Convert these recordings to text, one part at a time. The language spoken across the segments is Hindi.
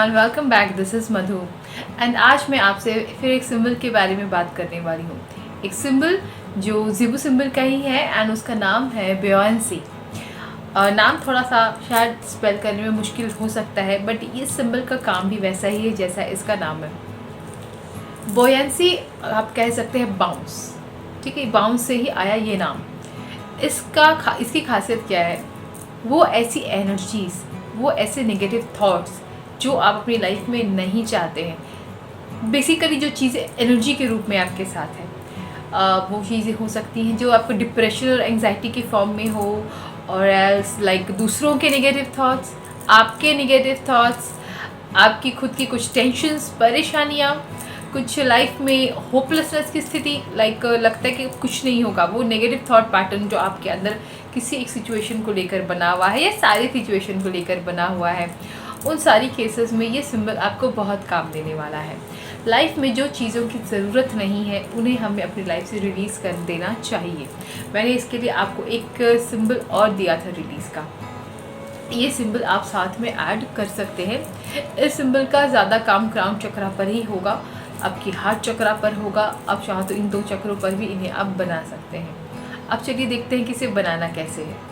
Everyone, welcome back. This is Madhu and आज मैं आपसे फिर एक सिंबल के बारे में बात करने वाली हूँ। एक सिंबल जो ज़ीबू सिंबल का ही है एंड उसका नाम है बुओयेंसी। नाम थोड़ा सा शायद स्पेल करने में मुश्किल हो सकता है, बट इस सिंबल का काम भी वैसा ही है जैसा इसका नाम है। बुओयेंसी आप कह सकते हैं बाउंस, ठीक है, बाउंस से ही आया ये नाम। इसकी खासियत क्या है? वो ऐसी एनर्जीज़, वो ऐसे नेगेटिव थॉट्स जो आप अपनी लाइफ में नहीं चाहते हैं, बेसिकली जो चीज़ें एनर्जी के रूप में आपके साथ है, वो चीज़ें हो सकती हैं जो आपको डिप्रेशन और एंग्जाइटी के फॉर्म में हो, और एल्स लाइक दूसरों के नेगेटिव थॉट्स, आपके नेगेटिव थॉट्स, आपकी खुद की कुछ टेंशन्स, परेशानियाँ, कुछ लाइफ में होपलेसनेस की स्थिति, लाइक लगता है कि कुछ नहीं होगा, वो नेगेटिव थॉट पैटर्न जो आपके अंदर किसी एक सिचुएशन को लेकर बना हुआ है या सारी सिचुएशन को लेकर बना हुआ है, उन सारी केसेस में ये सिंबल आपको बहुत काम देने वाला है। लाइफ में जो चीज़ों की ज़रूरत नहीं है उन्हें हमें अपनी लाइफ से रिलीज़ कर देना चाहिए। मैंने इसके लिए आपको एक सिंबल और दिया था रिलीज़ का, ये सिंबल आप साथ में ऐड कर सकते हैं। इस सिंबल का ज़्यादा काम क्राउन चक्रा पर ही होगा, आपकी हार्ट चक्रा पर होगा। आप चाहो तो इन दो चक्रों पर भी इन्हें आप बना सकते हैं। अब चलिए देखते हैं कि इसे बनाना कैसे है।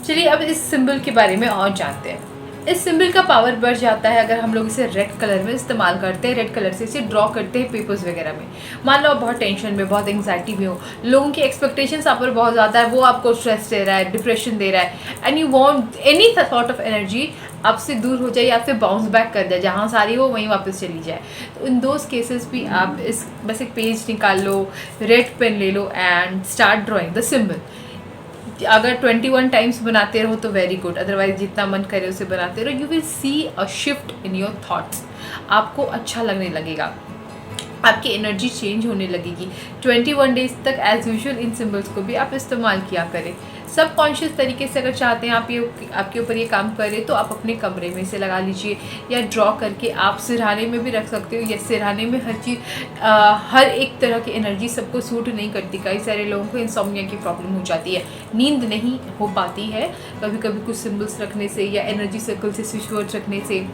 चलिए अब इस सिंबल के बारे में और जानते हैं। इस सिंबल का पावर बढ़ जाता है अगर हम लोग इसे रेड कलर में इस्तेमाल करते हैं। रेड कलर से इसे ड्रॉ करते हैं पेपर्स वगैरह में। मान लो आप बहुत टेंशन में, बहुत एंग्जाइटी में हो, लोगों की एक्सपेक्टेशंस आप पर बहुत ज़्यादा है, वो आपको स्ट्रेस दे रहा है, डिप्रेशन दे रहा है, and you want any sort of energy आपसे दूर हो जाए, आपसे बाउंस बैक कर दे, जहाँ सारी हो वहीं वापस चली जाए। तो इन दोज केसेस भी आप इस बस एक पेज निकाल लो, रेड पेन ले लो and start drawing the symbol. अगर 21 टाइम्स बनाते रहो तो वेरी गुड, अदरवाइज जितना मन करे उसे बनाते रहो। You will see a shift in your thoughts. आपको अच्छा लगने लगेगा, आपकी एनर्जी चेंज होने लगेगी। 21 डेज तक एज यूजुअल इन सिंबल्स को भी आप इस्तेमाल किया करें। सब कॉन्शियस तरीके से अगर चाहते हैं आप ये आपके ऊपर ये काम करें तो आप अपने कमरे में इसे लगा लीजिए, या ड्रॉ करके आप सिरहाने में भी रख सकते हो। या सिरहाने में हर चीज़, हर एक तरह की एनर्जी सबको सूट नहीं करती। कई सारे लोगों को इंसोम्निया की प्रॉब्लम हो जाती है, नींद नहीं हो पाती है कभी कभी कुछ सिंबल्स रखने से या एनर्जी सर्कल से स्विच वर्ड रखने से।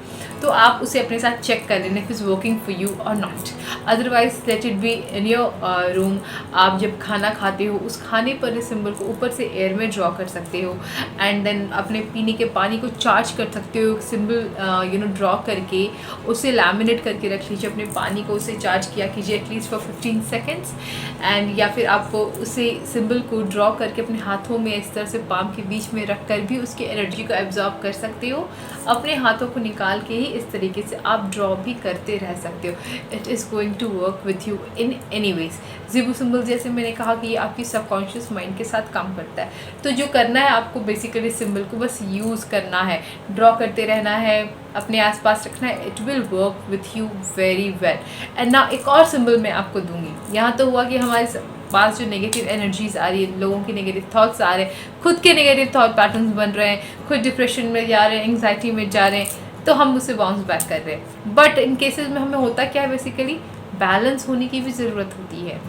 तो आप उसे अपने साथ चेक कर लेना if is working for you और not. Otherwise let it be in your room. आप जब खाना खाते हो उस खाने पर इस सिंबल को ऊपर से एयर में ड्रॉ कर सकते हो, एंड देन अपने पीने के पानी को चार्ज कर सकते हो। सिंबल ड्रॉ करके उसे लैमिनेट करके रख लीजिए, अपने पानी को उसे चार्ज किया कीजिए एटलीस्ट फॉर 15 सेकेंड्स। एंड या फिर आप उसे सिंबल को ड्रॉ करके अपने हाथों में इस तरह से पाम के बीच में रख कर भी उसकी एनर्जी को एब्जॉर्ब कर सकते हो। अपने हाथों को निकाल के ही इस तरीके से आप ड्रॉ भी करते रह सकते हो। It is going to work with you in any ways. Zibu symbol जैसे मैंने कहा कि ये आपकी सबकॉन्शियस माइंड के साथ काम करता है। तो जो करना है आपको बेसिकली सिंबल को बस यूज़ करना है, ड्रॉ करते रहना है, अपने आसपास रखना है। It will work with you very well. And ना एक और सिंबल मैं आपको दूंगी। यहाँ तो हुआ कि हमारे पास जो नेगेटिव एनर्जीज आ रही है, लोगों के नेगेटिव थॉट्स आ रहे हैं, खुद के नेगेटिव थॉट पैटर्न्स बन रहे हैं, खुद डिप्रेशन में जा रहे हैं, एंग्जाइटी में जा रहे हैं, तो हम उसे बाउंस बैक कर रहे हैं। बट इन केसेस में हमें होता क्या है, बेसिकली बैलेंस होने की भी ज़रूरत होती है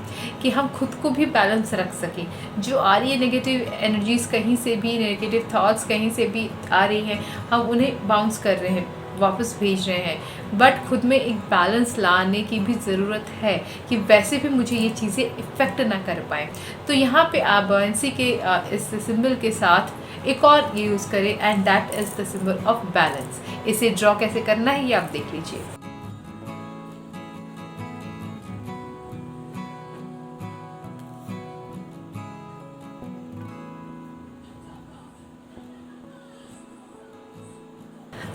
कि हम खुद को भी बैलेंस रख सकें। जो आ रही है नेगेटिव एनर्जीज़ कहीं से भी, नेगेटिव थॉट्स कहीं से भी आ रही हैं, हम उन्हें बाउंस कर रहे हैं, वापस भेज रहे हैं। बट खुद में एक बैलेंस लाने की भी ज़रूरत है कि वैसे भी मुझे ये चीज़ें इफ़ेक्ट ना कर पाएँ। तो यहाँ पे आप बुओयेंसी के इस सिंबल के साथ एक और ये यूज़ करें, and that is the symbol of balance. इसे ड्रॉ कैसे करना है ये आप देख लीजिए।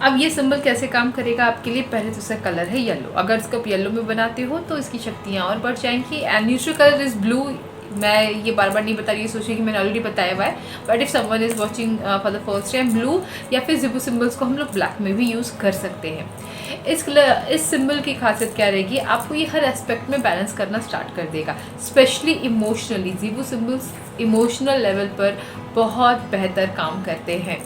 अब ये सिंबल कैसे काम करेगा आपके लिए, पहले तो इसका कलर है येलो। अगर इसको आप येलो में बनाते हो तो इसकी शक्तियाँ और बढ़ जाएंगी। And neutral colour is blue. मैं ये बार बार नहीं बता रही, सोचिए कि मैंने ऑलरेडी बताया हुआ है, but if someone is watching for the first time, blue या फिर ज़ीबू सिंबल्स को हम लोग ब्लैक में भी यूज़ कर सकते हैं। इस सिंबल की खासियत क्या रहेगी, आपको ये हर एस्पेक्ट में बैलेंस करना स्टार्ट कर देगा, specially emotionally. Zibu symbols emotional level पर बहुत बेहतर काम करते हैं।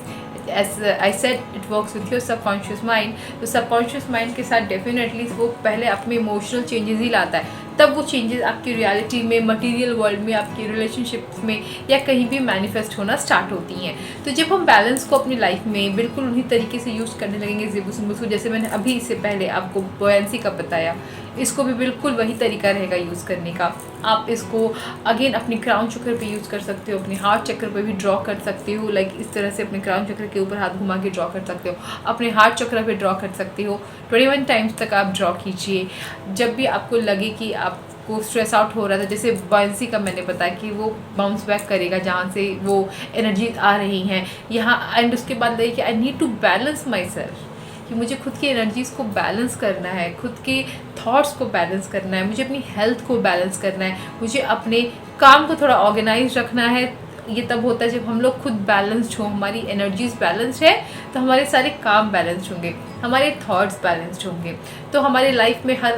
As I said it works with your subconscious mind. तो सबकॉन्शियस माइंड के साथ डेफिनेटली वो पहले अपने इमोशनल चेंजेस ही लाता है, तब वो चेंजेस आपकी रियलिटी में, मटेरियल वर्ल्ड में, आपकी रिलेशनशिप्स में या कहीं भी मैनिफेस्ट होना स्टार्ट होती हैं। तो जब हम बैलेंस को अपनी लाइफ में बिल्कुल उन्हीं तरीके से यूज़ करने लगेंगे ज़ेबू सिम्बल्स को, जैसे मैंने अभी इससे पहले आपको बॉयंसी का बताया, इसको भी बिल्कुल वही तरीका रहेगा यूज़ करने का। आप इसको अगेन अपनी क्राउन चक्र पे यूज़ कर सकते हो, अपने हार्ट चक्र पे भी ड्रॉ कर सकते हो, लाइक इस तरह से अपने क्राउन चक्र के ऊपर हाथ घुमा के ड्रॉ कर सकते हो, अपने हार्ट चक्र पे ड्रॉ कर सकते हो। 21 टाइम्स तक आप ड्रॉ कीजिए। जब भी आपको लगे कि आपको स्ट्रेस आउट हो रहा था, जैसे बॉयंसी का मैंने बताया कि वो बाउंस बैक करेगा जहाँ से वो एनर्जी आ रही हैं यहाँ, एंड उसके बाद लगे कि I need to balance myself, कि मुझे खुद की एनर्जीज़ को बैलेंस करना है, खुद के थॉट्स को बैलेंस करना है, मुझे अपनी हेल्थ को बैलेंस करना है, मुझे अपने काम को थोड़ा ऑर्गेनाइज रखना है। ये तब होता है जब हम लोग खुद बैलेंस्ड हो, हमारी एनर्जीज बैलेंस्ड है तो हमारे सारे काम बैलेंस्ड होंगे, हमारे थॉट्स बैलेंस्ड होंगे, तो हमारे लाइफ में हर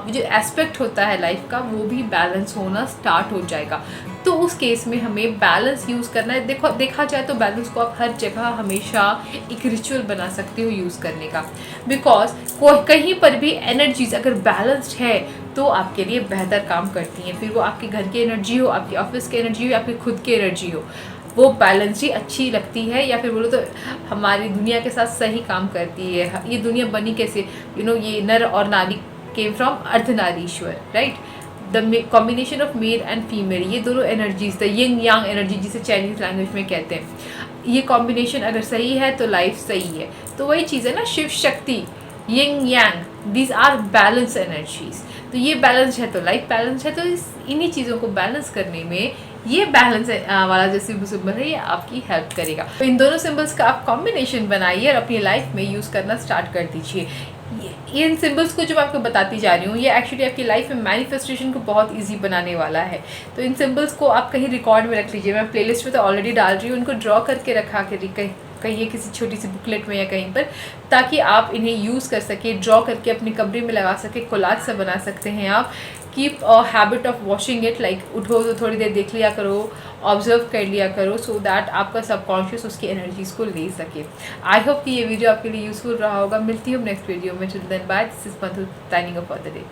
जो एस्पेक्ट होता है लाइफ का वो भी बैलेंस होना स्टार्ट हो जाएगा। तो उस केस में हमें बैलेंस यूज़ करना है। देखा जाए तो बैलेंस को आप हर जगह हमेशा एक रिचुअल बना सकते हो यूज़ करने का, बिकॉज कहीं पर भी एनर्जीज अगर बैलेंस्ड है तो आपके लिए बेहतर काम करती हैं। फिर वो आपके घर की एनर्जी हो, आपके ऑफिस की एनर्जी हो या फिर खुद की एनर्जी हो, वो बैलेंस ही अच्छी लगती है, या फिर बोलो तो हमारी दुनिया के साथ सही काम करती है। ये दुनिया बनी कैसे, ये नर और नारी came from Ardhanarishvara, right. The combination of male and female, ये दोनों energies, the yin yang energy जिसे चाइनीज़ लैंग्वेज में कहते हैं, ये कॉम्बिनेशन अगर सही है तो लाइफ सही है। तो वही चीज़ है ना, Shiva Shakti, yin yang, these are balance energies. तो ये बैलेंस है तो लाइफ बैलेंस है। तो इन्हीं चीज़ों को बैलेंस करने में ये बैलेंस वाला जो सिंबल है ये आपकी हेल्प करेगा। तो इन दोनों सिंबल्स का आप कॉम्बिनेशन बनाइए और अपनी लाइफ में यूज़ करना स्टार्ट कर दीजिए। इन सिंबल्स को जो मैं आपको बताती जा रही हूँ ये एक्चुअली आपकी लाइफ में मैनिफेस्टेशन को बहुत इजी बनाने वाला है। तो इन सिंबल्स को आप कहीं रिकॉर्ड में रख लीजिए, मैं प्लेलिस्ट में तो ऑलरेडी डाल रही हूँ, उनको ड्रॉ करके रखा कर कहीं किसी छोटी सी बुकलेट में या कहीं पर, ताकि आप इन्हें यूज़ कर सके, ड्रॉ करके अपने कमरे में लगा सके, कोलाज से बना सकते हैं आप। Keep a habit of washing it, like उठो तो थोड़ी देर देख लिया करो, ऑब्जर्व कर लिया करो, सो दैट आपका सबकॉन्शियस उसकी एनर्जीज़ को ले सके। आई होप कि ये वीडियो आपके लिए यूज़फुल रहा होगा। मिलती हूँ नेक्स्ट वीडियो में। Till then bye, this is Manthu signing off for the day.